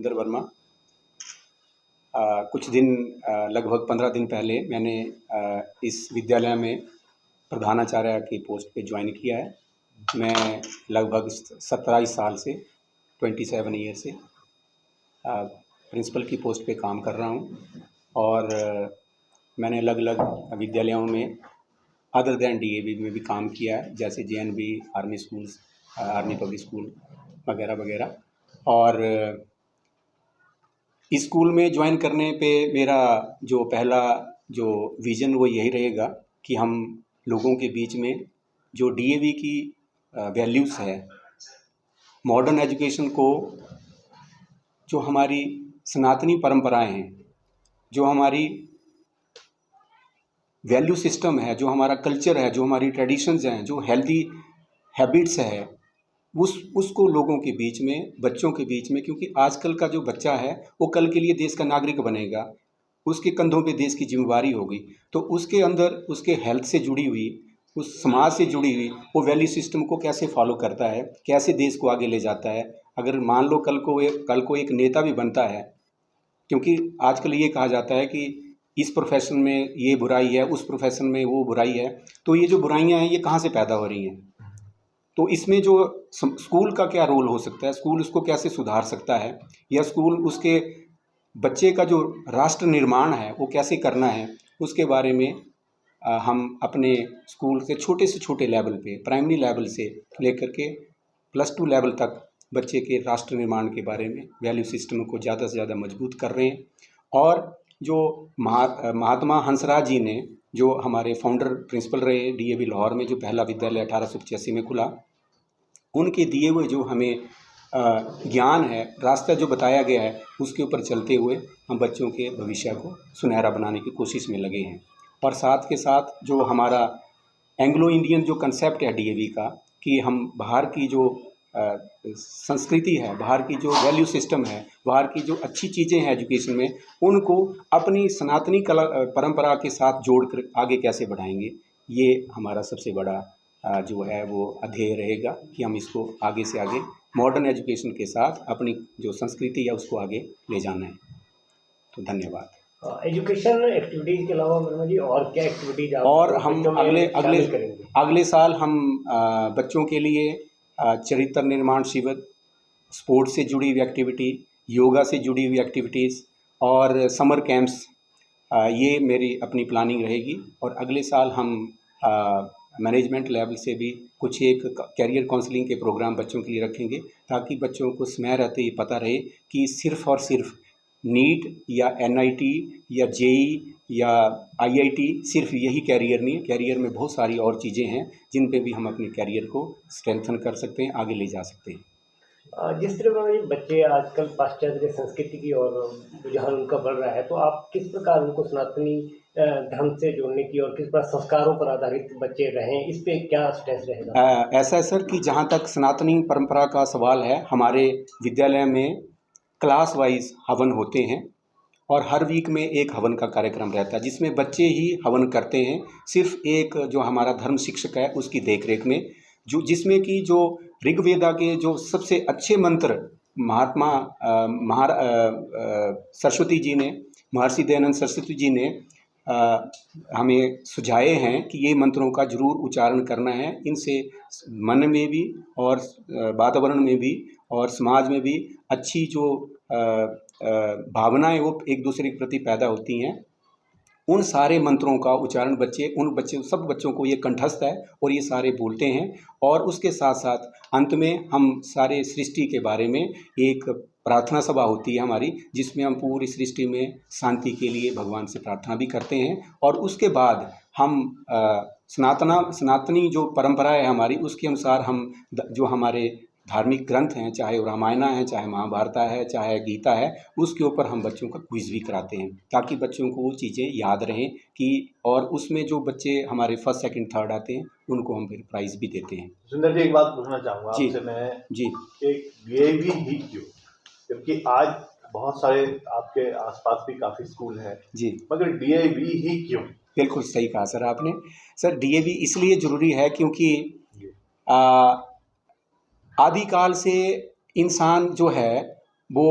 इंदर वर्मा। कुछ दिन लगभग 15 दिन पहले मैंने इस विद्यालय में प्रधानाचार्य की पोस्ट पे ज्वाइन किया है। मैं लगभग 27 साल से 27 ईयर से प्रिंसिपल की पोस्ट पे काम कर रहा हूँ और मैंने अलग अलग विद्यालयों में अदर दैन डीएवी में भी काम किया है, जैसे JNV, army schools, army public school वगैरह वगैरह। और इस स्कूल में ज्वाइन करने पे मेरा जो पहला जो विज़न वो यही रहेगा कि हम लोगों के बीच में जो डीएवी की वैल्यूज़ है, मॉडर्न एजुकेशन को, जो हमारी सनातनी परंपराएं हैं, जो हमारी वैल्यू सिस्टम है, जो हमारा कल्चर है, जो हमारी ट्रेडिशंस हैं, जो हेल्दी हैबिट्स है, उसको लोगों के बीच में, बच्चों के बीच में, क्योंकि आजकल का जो बच्चा है वो कल के लिए देश का नागरिक बनेगा, उसके कंधों पे देश की जिम्मेवारी होगी। तो उसके अंदर उसके हेल्थ से जुड़ी हुई, उस समाज से जुड़ी हुई वो वैल्यू सिस्टम को कैसे फॉलो करता है, कैसे देश को आगे ले जाता है। अगर मान लो कल को एक नेता भी बनता है, क्योंकि आजकल ये कहा जाता है कि इस प्रोफेशन में ये बुराई है, उस प्रोफेशन में वो बुराई है, तो ये जो बुराइयां हैं ये कहाँ से पैदा हो रही हैं? तो इसमें जो स्कूल का क्या रोल हो सकता है, स्कूल उसको कैसे सुधार सकता है, या स्कूल उसके बच्चे का जो राष्ट्र निर्माण है वो कैसे करना है, उसके बारे में हम अपने स्कूल से छोटे लेवल पे, प्राइमरी लेवल से लेकर के +2 लेवल तक बच्चे के राष्ट्र निर्माण के बारे में वैल्यू सिस्टम को ज़्यादा से ज़्यादा मजबूत कर रहे हैं। और जो महात्मा हंसराज जी ने, जो हमारे फाउंडर प्रिंसिपल रहे डीएवी लाहौर में, जो पहला विद्यालय 1885 में खुला, उनके दिए हुए जो हमें ज्ञान है, रास्ता जो बताया गया है, उसके ऊपर चलते हुए हम बच्चों के भविष्य को सुनहरा बनाने की कोशिश में लगे हैं। और साथ के साथ जो हमारा एंग्लो इंडियन जो कंसेप्ट है डीएवी का, कि हम बाहर की जो संस्कृति है, बाहर की जो वैल्यू सिस्टम है, बाहर की जो अच्छी चीज़ें हैं एजुकेशन में, उनको अपनी सनातनी कला परंपरा के साथ जोड़कर आगे कैसे बढ़ाएंगे, ये हमारा सबसे बड़ा जो है वो अध्यय रहेगा कि हम इसको आगे से आगे मॉडर्न एजुकेशन के साथ अपनी जो संस्कृति है उसको आगे ले जाना है। तो धन्यवाद। एजुकेशन एक्टिविटीज़ के अलावा वर्मा जी और क्या एक्टिविटीज़ और हम अगले साल हम बच्चों के लिए चरित्र निर्माण शिविर, स्पोर्ट्स से जुड़ी हुई एक्टिविटी, योगा से जुड़ी हुई एक्टिविटीज़ और समर कैंप्स, ये मेरी अपनी प्लानिंग रहेगी। और अगले साल हम मैनेजमेंट लेवल से भी कुछ एक कैरियर काउंसलिंग के प्रोग्राम बच्चों के लिए रखेंगे, ताकि बच्चों को समय रहते ये पता रहे कि सिर्फ़ और सिर्फ नीट या एनआईटी या जेई या आईआईटी सिर्फ यही कैरियर नहीं है। कैरियर में बहुत सारी और चीज़ें हैं जिन पे भी हम अपने कैरियर को स्ट्रेंथन कर सकते हैं, आगे ले जा सकते हैं। जिस तरह बच्चे आजकल पाश्चात्य संस्कृति की और रुझान उनका बढ़ रहा है, तो आप किस प्रकार उनको सनातनी धर्म से जोड़ने की और किस प्रकार संस्कारों पर आधारित बच्चे रहें, इस पे क्या स्टेंस रहेगा? ऐसा है सर कि जहाँ तक सनातनी परंपरा का सवाल है, हमारे विद्यालय में क्लास वाइज हवन होते हैं और हर वीक में एक हवन का कार्यक्रम रहता है, जिसमें बच्चे ही हवन करते हैं, सिर्फ एक जो हमारा धर्म शिक्षक है उसकी देखरेख में, जिसमें कि जो ऋग्वेदा के जो सबसे अच्छे मंत्र सरस्वती जी ने, महर्षि दयानंद सरस्वती जी ने हमें सुझाए हैं कि ये मंत्रों का जरूर उच्चारण करना है। इनसे मन में भी और वातावरण में भी और समाज में भी अच्छी जो भावनाएं वो एक दूसरे के प्रति पैदा होती हैं। उन सारे मंत्रों का उच्चारण सब बच्चों को ये कंठस्थ है और ये सारे बोलते हैं। और उसके साथ साथ अंत में हम सारे सृष्टि के बारे में एक प्रार्थना सभा होती है हमारी, जिसमें हम पूरी सृष्टि में शांति के लिए भगवान से प्रार्थना भी करते हैं। और उसके बाद हम सनातनी जो परंपरा है हमारी, उसके अनुसार हम जो हमारे धार्मिक ग्रंथ हैं, चाहे रामायण है, चाहे महाभारत है, चाहे गीता है, उसके ऊपर हम बच्चों का क्विज भी कराते हैं, ताकि बच्चों को वो चीज़ें याद रहें कि, और उसमें जो बच्चे हमारे फर्स्ट सेकंड थर्ड आते हैं उनको हम फिर प्राइज़ भी देते हैं। सुंदर जी, एक बात पूछना चाहूँगा आपसे मैं जी, एक डीएवी ही क्यों, जबकि आज बहुत सारे आपके आसपास भी काफ़ी स्कूल हैं जी, मगर डीएवी ही क्यों? बिल्कुल सही कहा सर आपने। सर डीएवी इसलिए ज़रूरी है क्योंकि आदिकाल से इंसान जो है वो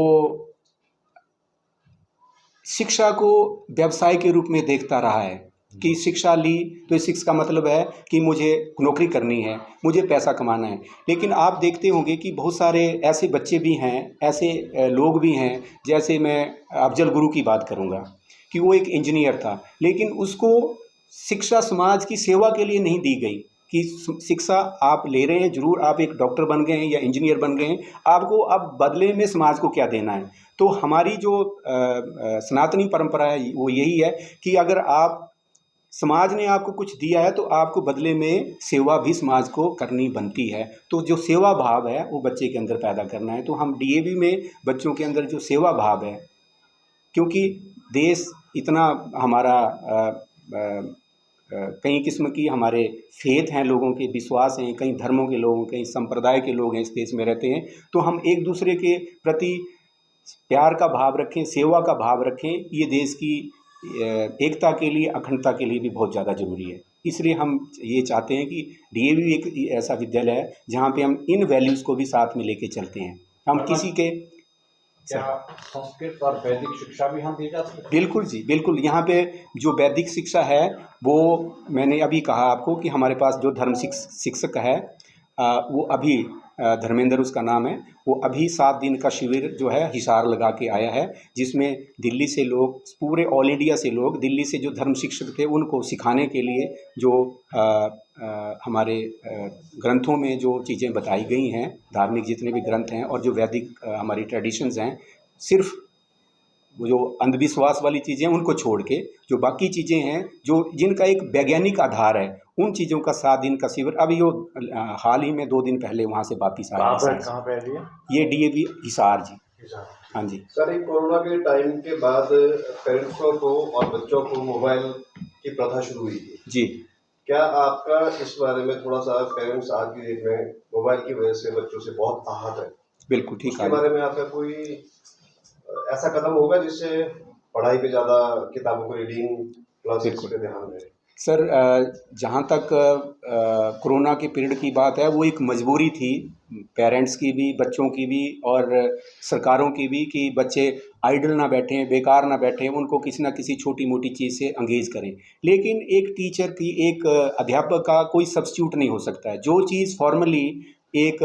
शिक्षा को व्यवसाय के रूप में देखता रहा है कि शिक्षा ली तो इस शिक्षा का मतलब है कि मुझे नौकरी करनी है, मुझे पैसा कमाना है। लेकिन आप देखते होंगे कि बहुत सारे ऐसे बच्चे भी हैं, ऐसे लोग भी हैं, जैसे मैं अफजल गुरु की बात करूंगा कि वो एक इंजीनियर था, लेकिन उसको शिक्षा समाज की सेवा के लिए नहीं दी गई कि शिक्षा आप ले रहे हैं, जरूर आप एक डॉक्टर बन गए हैं या इंजीनियर बन गए हैं, आपको अब बदले में समाज को क्या देना है। तो हमारी जो सनातनी परंपरा है वो यही है कि अगर आप समाज ने आपको कुछ दिया है तो आपको बदले में सेवा भी समाज को करनी बनती है। तो जो सेवा भाव है वो बच्चे के अंदर पैदा करना है। तो हम डीएवी में बच्चों के अंदर जो सेवा भाव है, क्योंकि देश इतना हमारा कई किस्म की हमारे फेथ हैं, लोगों के विश्वास हैं, कई धर्मों के लोग, कई संप्रदाय के लोग हैं इस देश में रहते हैं। तो हम एक दूसरे के प्रति प्यार का भाव रखें, सेवा का भाव रखें, ये देश की एकता के लिए, अखंडता के लिए भी बहुत ज़्यादा ज़रूरी है। इसलिए हम ये चाहते हैं कि डीएवी एक ऐसा विद्यालय है जहाँ पे हम इन वैल्यूज़ को भी साथ में लेके चलते हैं। हम किसी के क्या संस्कृत और वैदिक शिक्षा भी हम दी जाती है? बिल्कुल जी, बिल्कुल। यहाँ पे जो वैदिक शिक्षा है वो मैंने अभी कहा आपको कि हमारे पास जो धर्म शिक्षक है वो अभी धर्मेंद्र उसका नाम है, वो अभी 7 दिन का शिविर जो है हिसार लगा के आया है, जिसमें दिल्ली से लोग, पूरे ऑल इंडिया से लोग, दिल्ली से जो धर्म शिक्षक थे उनको सिखाने के लिए जो हमारे ग्रंथों में जो चीज़ें बताई गई हैं, धार्मिक जितने भी ग्रंथ हैं और जो वैदिक हमारी ट्रेडिशंस हैं, सिर्फ वो जो अंधविश्वास वाली चीज़ें उनको छोड़ के जो बाकी चीज़ें हैं जो जिनका एक वैज्ञानिक आधार है, उन चीज़ों का 7 दिन का शिविर अभी वो हाल ही में 2 दिन पहले वहाँ से वापिस आया है। कहाँ पे है ये डीएवी हिसार जी। हाँ जी सर, एक कोरोना के टाइम के बाद पेरेंट्सों को और बच्चों को मोबाइल की प्रथा शुरू हुई थी जी। क्या आपका इस बारे में थोड़ा सा, पेरेंट्स आज की डेट में मोबाइल की वजह से बच्चों से बहुत आहत है, बिल्कुल ठीक है, उसके बारे में आपका कोई ऐसा कदम होगा जिससे पढ़ाई पे ज़्यादा, किताबों को रीडिंग क्लासेस पे ध्यान दें? सर जहाँ तक कोरोना के पीरियड की बात है, वो एक मजबूरी थी पेरेंट्स की भी, बच्चों की भी और सरकारों की भी कि बच्चे आइडल ना बैठें, बेकार ना बैठें, उनको किसी ना किसी छोटी मोटी चीज़ से एंगेज करें। लेकिन एक टीचर की, एक अध्यापक का कोई सब्स्टिट्यूट नहीं हो सकता है। जो चीज़ फॉर्मली एक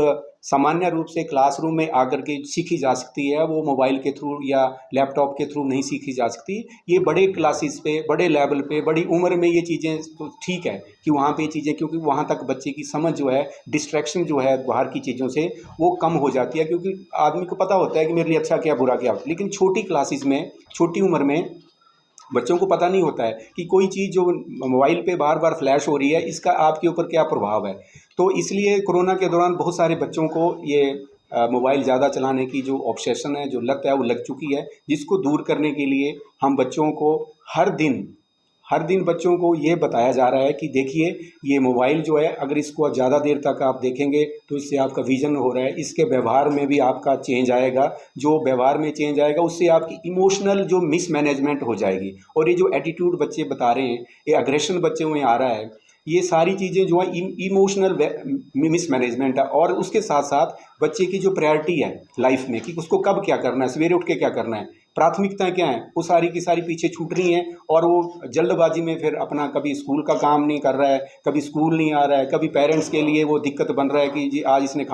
सामान्य रूप से क्लासरूम में आकर के सीखी जा सकती है, वो मोबाइल के थ्रू या लैपटॉप के थ्रू नहीं सीखी जा सकती। ये बड़े क्लासेस पे, बड़े लेवल पे, बड़ी उम्र में ये चीज़ें तो ठीक है कि वहाँ पे ये चीज़ें, क्योंकि वहाँ तक बच्चे की समझ जो है, डिस्ट्रैक्शन जो है बाहर की चीज़ों से, वो कम हो जाती है, क्योंकि आदमी को पता होता है कि मेरे लिए अच्छा क्या बुरा क्या। लेकिन छोटी क्लासेस में, छोटी उम्र में बच्चों को पता नहीं होता है कि कोई चीज़ जो मोबाइल पे बार बार फ्लैश हो रही है, इसका आपके ऊपर क्या प्रभाव है। तो इसलिए कोरोना के दौरान बहुत सारे बच्चों को ये मोबाइल ज़्यादा चलाने की जो ऑब्सेशन है, जो लत है, वो लग चुकी है, जिसको दूर करने के लिए हम बच्चों को हर दिन बच्चों को ये बताया जा रहा है कि देखिए ये मोबाइल जो है, अगर इसको ज़्यादा देर तक आप देखेंगे तो इससे आपका विजन हो रहा है, इसके व्यवहार में भी आपका चेंज आएगा, जो व्यवहार में चेंज आएगा उससे आपकी इमोशनल जो मिसमैनेजमेंट हो जाएगी। और ये जो एटीट्यूड बच्चे बता रहे हैं, ये अग्रेशन बच्चों में आ रहा है, ये सारी चीज़ें जो है इमोशनल मिसमैनेजमेंट है। और उसके साथ साथ बच्चे की जो प्रायोरिटी है लाइफ में कि उसको कब क्या करना है, सवेरे उठ के क्या करना है, प्राथमिकताएं क्या हैं, वो सारी की सारी पीछे छूट रही हैं। और वो जल्दबाजी में फिर अपना कभी स्कूल का काम नहीं कर रहा है, कभी स्कूल नहीं आ रहा है, कभी पेरेंट्स के लिए वो दिक्कत बन रहा है कि जी आज इसने